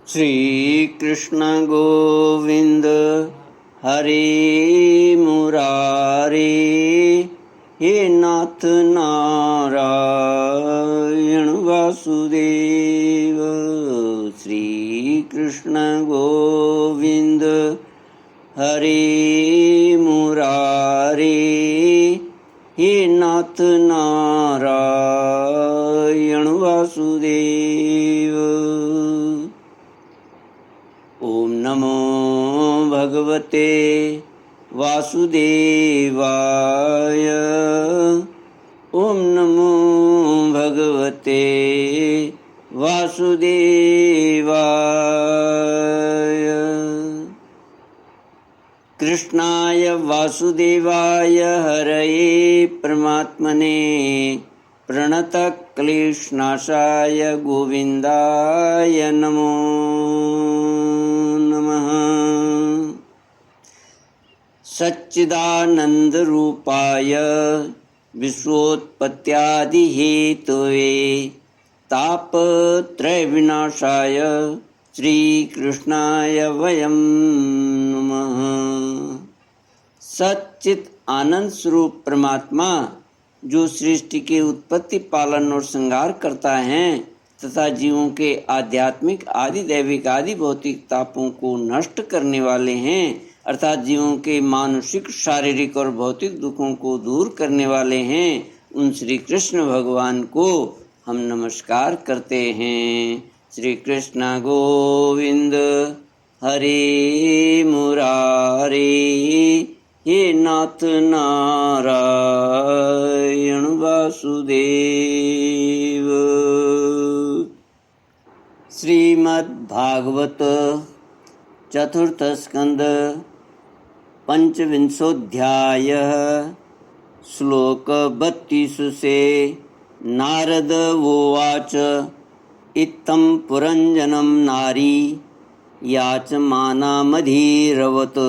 श्री कृष्ण गोविंद हरे मुरारे, हे नाथ नारायण वासुदेव। श्री कृष्ण गोविंद हरे मुरारे, हे नाथ नारायण वासुदेव। ओम नमो भगवते वासुदेवाय। ओम नमो भगवते वासुदेवाय। कृष्णाय वासुदेवाय हरये परमात्मने प्रणतक्लेशनाशाय गोविन्दाय नमो नमः। सच्चिदानन्दरूपाय विश्वोत्पत्त्यादिहेतवे तापत्रयविनाशाय श्रीकृष्णाय वयं नमः। सच्चित आनंद स्वरूप परमात्मा जो सृष्टि के उत्पत्ति, पालन और श्रृंगार करता है तथा जीवों के आध्यात्मिक, आदि दैविक, आदि भौतिक तापों को नष्ट करने वाले हैं, अर्थात जीवों के मानसिक, शारीरिक और भौतिक दुखों को दूर करने वाले हैं, उन श्री कृष्ण भगवान को हम नमस्कार करते हैं। श्री कृष्ण गोविंद हरे मुरारे, हे नाथ नारायण वासुदेव। श्रीमद्भागवत चतुर्थ स्कंद पंचविंशोऽध्यायः श्लोक 32 से। नारद उवाच इत्थं पुरंजनं नारी याचमानामधीरवत्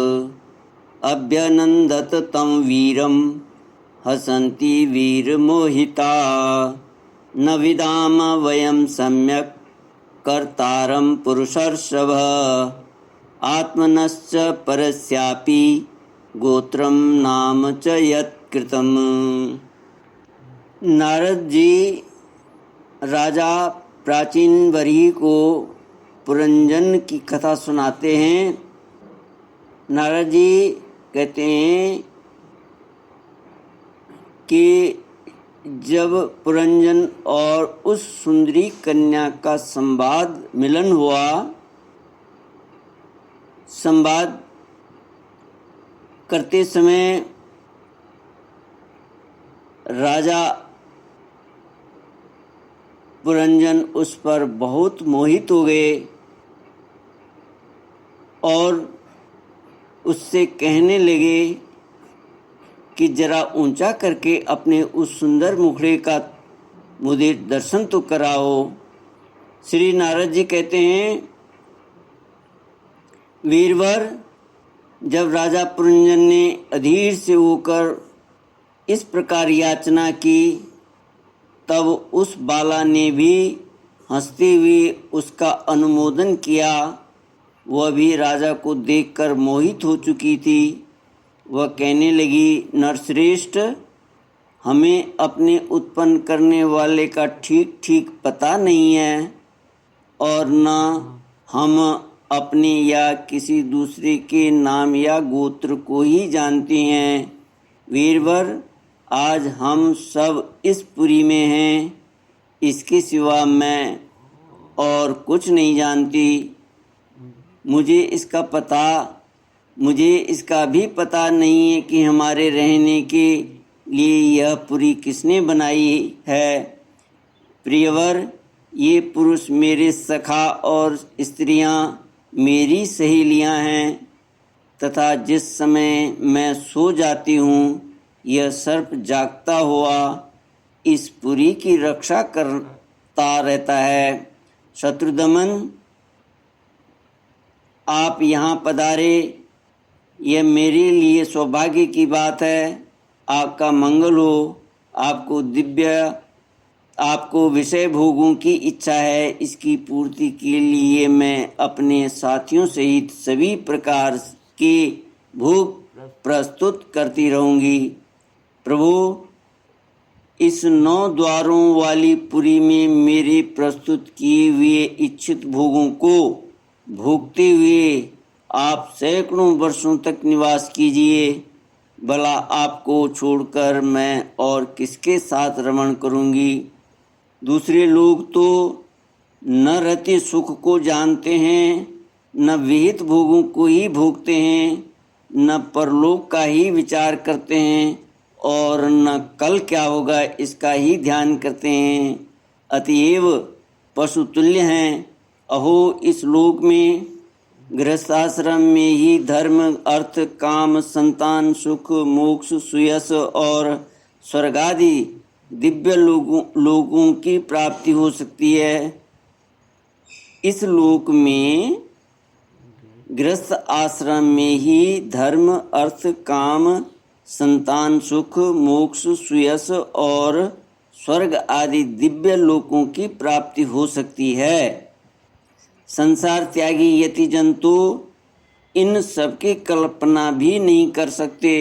अभ्यनन्दत तं वीरं हसन्ति वीरमोहिता। न विदाम वयं सम्यक् कर्तारं पुरुषर्षभ आत्मनश्च परस्यापि गोत्रं नाम च यत्कृतम्। नारद जी राजा प्राचीन वरी को पुरंजन की कथा सुनाते हैं। नारद जी कहते हैं कि जब पुरंजन और उस सुंदरी कन्या का मिलन हुआ, संवाद करते समय राजा पुरंजन उस पर बहुत मोहित हो गए और उससे कहने लगे कि जरा ऊंचा करके अपने उस सुंदर मुखड़े का मुझे दर्शन तो कराओ। श्री नारद जी कहते हैं, वीरवर, जब राजा पुरंजन ने अधीर से होकर इस प्रकार याचना की, तब उस बाला ने भी हंसते हुए उसका अनुमोदन किया। वह भी राजा को देखकर मोहित हो चुकी थी। वह कहने लगी, नरश्रेष्ठ, हमें अपने उत्पन्न करने वाले का ठीक ठीक पता नहीं है और न हम अपने या किसी दूसरे के नाम या गोत्र को ही जानते हैं। वीरवर, आज हम सब इस पुरी में हैं, इसके सिवा मैं और कुछ नहीं जानती। मुझे इसका भी पता नहीं है कि हमारे रहने के लिए यह पुरी किसने बनाई है। प्रियवर, ये पुरुष मेरे सखा और स्त्रियां मेरी सहेलियां हैं तथा जिस समय मैं सो जाती हूँ, यह सर्प जागता हुआ इस पुरी की रक्षा करता रहता है। शत्रुदमन, आप यहाँ पधारे, यह मेरे लिए सौभाग्य की बात है। आपका मंगल हो। आपको दिव्य आपको विषय भोगों की इच्छा है, इसकी पूर्ति के लिए मैं अपने साथियों सहित सभी प्रकार के भोग प्रस्तुत करती रहूंगी। प्रभु, इस 9 द्वारों वाली पुरी में मेरे प्रस्तुत किए हुए इच्छित भोगों को भोगते हुए आप सैकड़ों वर्षों तक निवास कीजिए। भला आपको छोड़कर मैं और किसके साथ रमण करूंगी? दूसरे लोग तो न रहते सुख को जानते हैं, न विहित भोगों को ही भोगते हैं, न परलोक का ही विचार करते हैं और न कल क्या होगा इसका ही ध्यान करते हैं। अतएव पशुतुल्य हैं। अहो, इस लोक में गृहस्थाश्रम में ही धर्म, अर्थ, काम, संतान, सुख, मोक्ष, सुयश और स्वर्गादि दिव्य लोगों की प्राप्ति हो सकती है। इस लोक में गृहस्थ आश्रम में ही धर्म, अर्थ, काम, संतान, सुख, मोक्ष, सुयश और स्वर्ग आदि दिव्य लोकों की प्राप्ति हो सकती है। संसार त्यागी यति जंतु इन सबकी कल्पना भी नहीं कर सकते।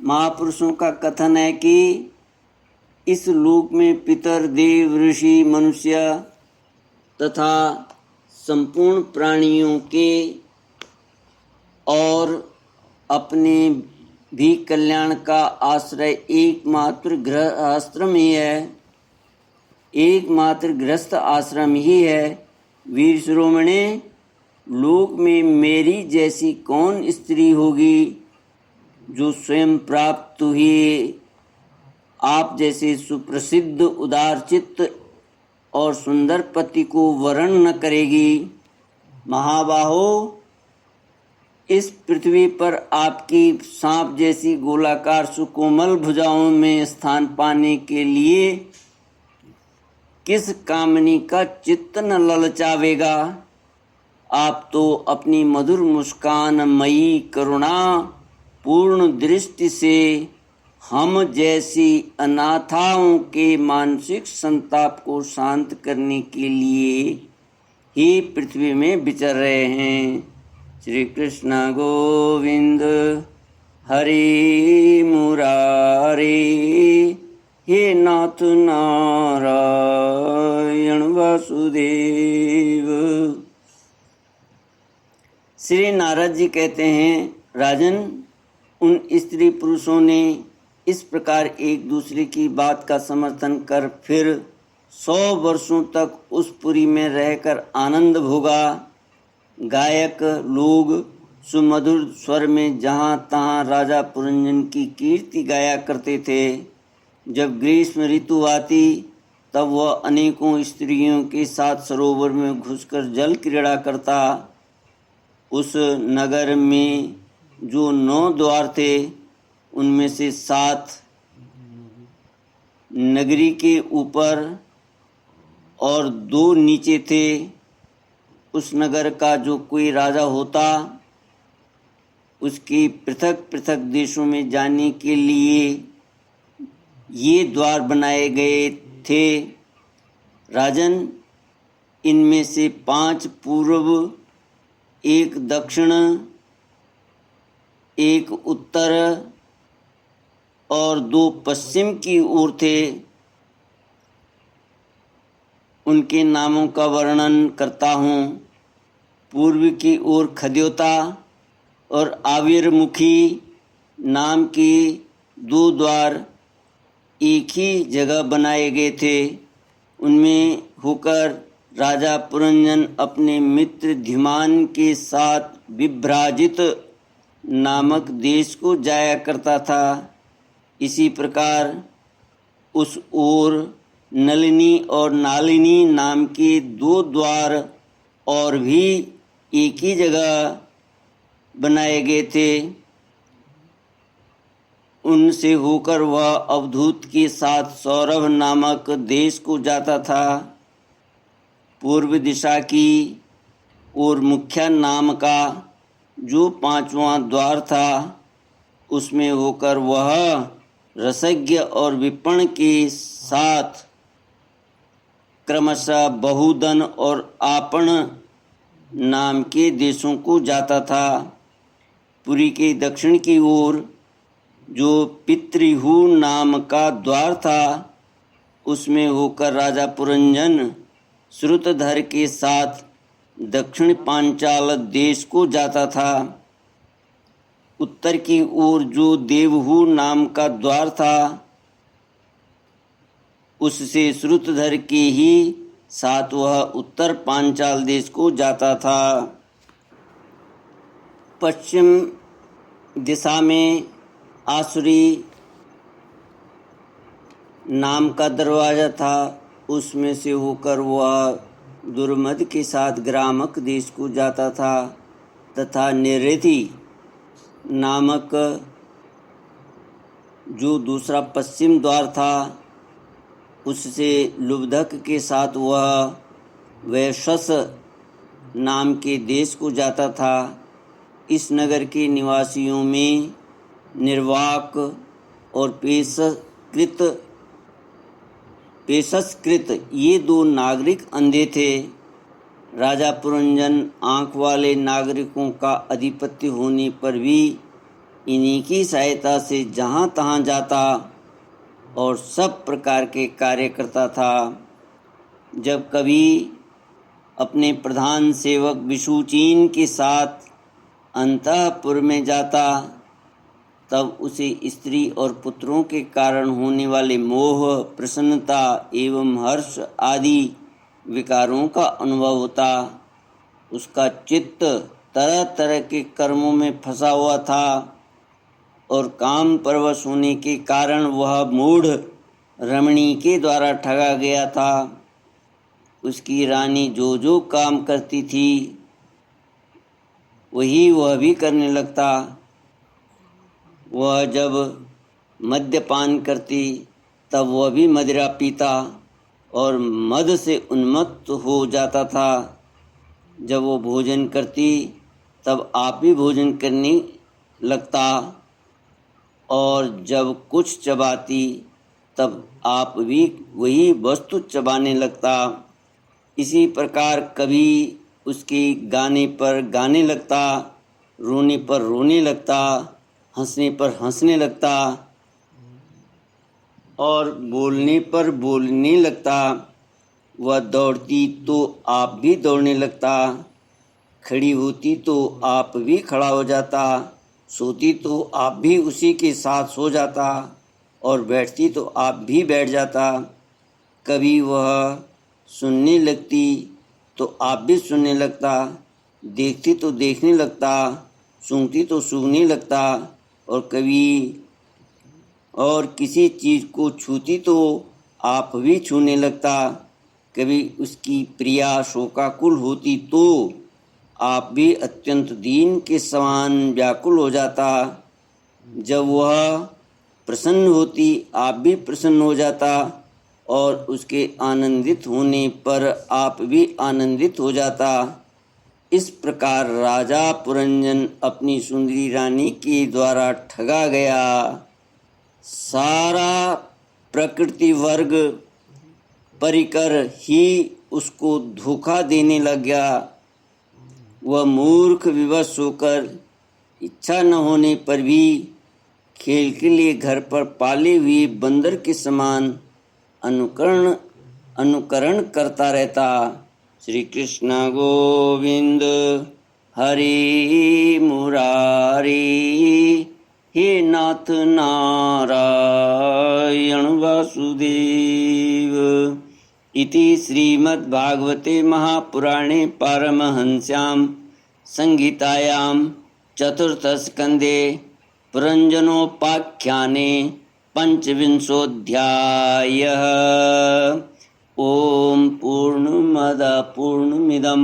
महापुरुषों का कथन है कि इस लोक में पितर, देव, ऋषि, मनुष्य तथा संपूर्ण प्राणियों के और अपने भी कल्याण का आश्रय एकमात्र गृह आश्रम ही है, एकमात्र गृहस्थ आश्रम ही है। वीर शिरोमणे, लोक में मेरी जैसी कौन स्त्री होगी जो स्वयं प्राप्त हुई आप जैसे सुप्रसिद्ध, उदारचित्त और सुंदर पति को वरण न करेगी? महाबाहो, इस पृथ्वी पर आपकी सांप जैसी गोलाकार सुकोमल भुजाओं में स्थान पाने के लिए किस कामनी का चित्त न ललचावेगा? आप तो अपनी मधुर मुस्कान मयी करुणा पूर्ण दृष्टि से हम जैसी अनाथाओं के मानसिक संताप को शांत करने के लिए ही पृथ्वी में विचर रहे हैं। श्री कृष्ण गोविंद हरि मुरारी, हे नाथ नारायण वासुदेव। श्री नारद जी कहते हैं, राजन, उन स्त्री पुरुषों ने इस प्रकार एक दूसरे की बात का समर्थन कर फिर 100 वर्षों तक उस पुरी में रहकर आनंद भोगा। गायक लोग सुमधुर स्वर में जहाँ तहाँ राजा पुरंजन की कीर्ति गाया करते थे। जब ग्रीष्म ऋतु आती तब वह अनेकों स्त्रियों के साथ सरोवर में घुसकर जल क्रीड़ा करता। उस नगर में जो 9 द्वार थे उनमें से 7 नगरी के ऊपर और 2 नीचे थे। उस नगर का जो कोई राजा होता उसके पृथक पृथक देशों में जाने के लिए ये द्वार बनाए गए थे। राजन, इनमें से 5 पूर्व, 1 दक्षिण, 1 उत्तर और 2 पश्चिम की ओर थे। उनके नामों का वर्णन करता हूँ। पूर्व की ओर खद्योता और आविर्मुखी नाम के 2 द्वार एक ही जगह बनाए गए थे। उनमें होकर राजा पुरंजन अपने मित्र धीमान के साथ विभ्राजित नामक देश को जाया करता था। इसी प्रकार उस ओर नलिनी और नालिनी नाम के 2 द्वार और भी एक ही जगह बनाए गए थे। उनसे होकर वह अवधूत के साथ सौरभ नामक देश को जाता था। पूर्व दिशा की ओर मुख्य नाम का जो 5वां द्वार था उसमें होकर वह रसज्ञ और विपण के साथ क्रमशः बहुधन और आपण नाम के देशों को जाता था। पुरी के दक्षिण की ओर जो पितृहु नाम का द्वार था, उसमें होकर राजा पुरंजन श्रुतधर के साथ दक्षिण पांचाल देश को जाता था। उत्तर की ओर जो देवहु नाम का द्वार था, उससे श्रुतधर के ही साथ वह उत्तर पांचाल देश को जाता था। पश्चिम दिशा में आसुरी नाम का दरवाजा था, उसमें से होकर वह दुर्मद के साथ ग्रामक देश को जाता था तथा निरृति नामक जो दूसरा पश्चिम द्वार था, उससे लुब्धक के साथ वह वैशस नाम के देश को जाता था। इस नगर के निवासियों में निर्वाक और पेशस्कृत ये दो नागरिक अंधे थे। राजा पुरंजन आँख वाले नागरिकों का अधिपत्य होने पर भी इन्हीं की सहायता से जहाँ तहाँ जाता और सब प्रकार के कार्य करता था। जब कभी अपने प्रधान सेवक विशुचीन के साथ अंतःपुर में जाता, तब उसे स्त्री और पुत्रों के कारण होने वाले मोह, प्रसन्नता एवं हर्ष आदि विकारों का अनुभव होता। उसका चित्त तरह तरह के कर्मों में फंसा हुआ था और काम परवश होने के कारण वह मूढ़ रमणी के द्वारा ठगा गया था। उसकी रानी जो जो काम करती थी वही वह भी करने लगता। वह जब मद्यपान करती तब वह भी मदिरा पीता और मद से उन्मत्त हो जाता था। जब वो भोजन करती तब आप भी भोजन करने लगता और जब कुछ चबाती तब आप भी वही वस्तु चबाने लगता। इसी प्रकार कभी उसके गाने पर गाने लगता, रोने पर रोने लगता, हंसने पर हंसने लगता और बोलने पर बोलने लगता। वह दौड़ती तो आप भी दौड़ने लगता, खड़ी होती तो आप भी खड़ा हो जाता, सोती तो आप भी उसी के साथ सो जाता और बैठती तो आप भी बैठ जाता। कभी वह सुनने लगती तो आप भी सुनने लगता, देखती तो देखने लगता, सूंघती तो सूंघने लगता और किसी चीज़ को छूती तो आप भी छूने लगता। कभी उसकी प्रिया शोकाकुल होती तो आप भी अत्यंत दीन के समान व्याकुल हो जाता। जब वह प्रसन्न होती आप भी प्रसन्न हो जाता और उसके आनंदित होने पर आप भी आनंदित हो जाता। इस प्रकार राजा पुरंजन अपनी सुंदरी रानी के द्वारा ठगा गया। सारा प्रकृति वर्ग परिकर ही उसको धोखा देने लग गया। वह मूर्ख विवश होकर इच्छा न होने पर भी खेल के लिए घर पर पाले हुए बंदर के समान अनुकरण करता रहता। श्री कृष्ण गोविंद हरि मुरारी, हे नाथ नारायण वासुदेव। इति श्रीमद्भागवते महापुराणे पारमहंस्यां संहितायां चतुर्थस्कन्धे पुरञ्जनोपाख्याने पंचविंशोऽध्यायः। ॐ पूर्णमदः पूर्णमिदं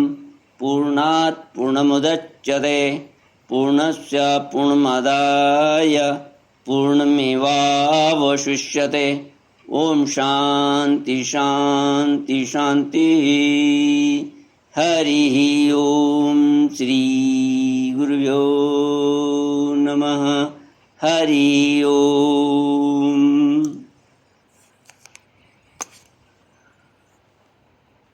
पूर्णात् पूर्णमुदच्यते पूर्णस्य पूर्णमादाय पूर्णमेवावशिष्यते। ओम शांति शांति शांति। हरि ओम श्री गुरुभ्यो नमः। हरि